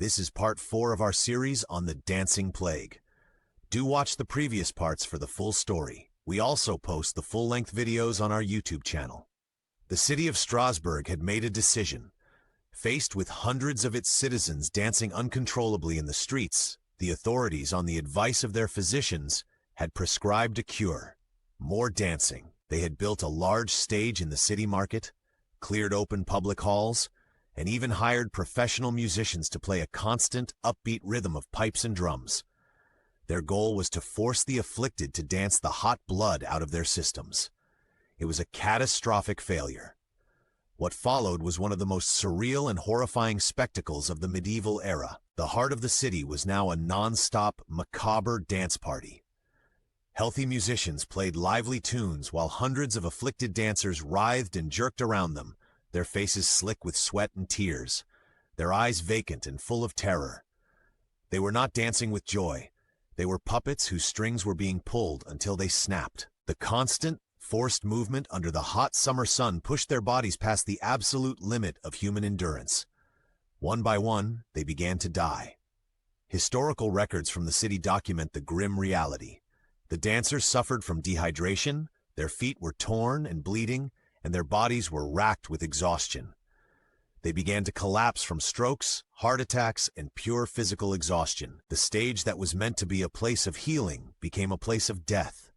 This is part 4 of our series on the dancing plague. Do watch the previous parts for the full story. We also post the full-length videos on our YouTube channel. The city of Strasbourg had made a decision. Faced with hundreds of its citizens dancing uncontrollably in the streets, the authorities, on the advice of their physicians, had prescribed a cure: more dancing. They had built a large stage in the city market, cleared open public halls, and even hired professional musicians to play a constant, upbeat rhythm of pipes and drums. Their goal was to force the afflicted to dance the hot blood out of their systems. It was a catastrophic failure. What followed was one of the most surreal and horrifying spectacles of the medieval era. The heart of the city was now a non-stop, macabre dance party. Healthy musicians played lively tunes while hundreds of afflicted dancers writhed and jerked around them, their faces slick with sweat and tears, their eyes vacant and full of terror. They were not dancing with joy. They were puppets whose strings were being pulled until they snapped. The constant, forced movement under the hot summer sun pushed their bodies past the absolute limit of human endurance. One by one, they began to die. Historical records from the city document the grim reality. The dancers suffered from dehydration, their feet were torn and bleeding, and their bodies were racked with exhaustion. They began to collapse from strokes, heart attacks, and pure physical exhaustion. The stage that was meant to be a place of healing became a place of death.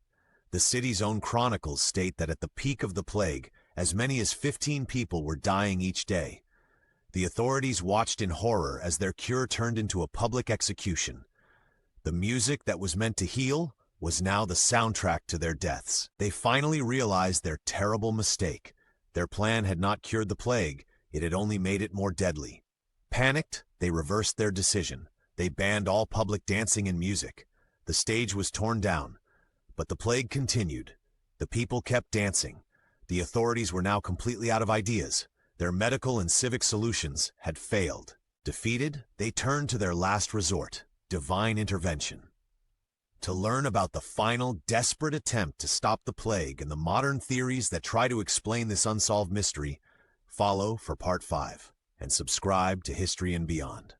The city's own chronicles state that at the peak of the plague, as many as 15 people were dying each day. The authorities watched in horror as their cure turned into a public execution. The music that was meant to heal was now the soundtrack to their deaths. They finally realized their terrible mistake. Their plan had not cured the plague, it had only made it more deadly. Panicked, they reversed their decision. They banned all public dancing and music. The stage was torn down. But the plague continued. The people kept dancing. The authorities were now completely out of ideas. Their medical and civic solutions had failed. Defeated, they turned to their last resort: divine intervention. To learn about the final, desperate attempt to stop the plague and the modern theories that try to explain this unsolved mystery, follow for Part 5, and subscribe to History and Beyond.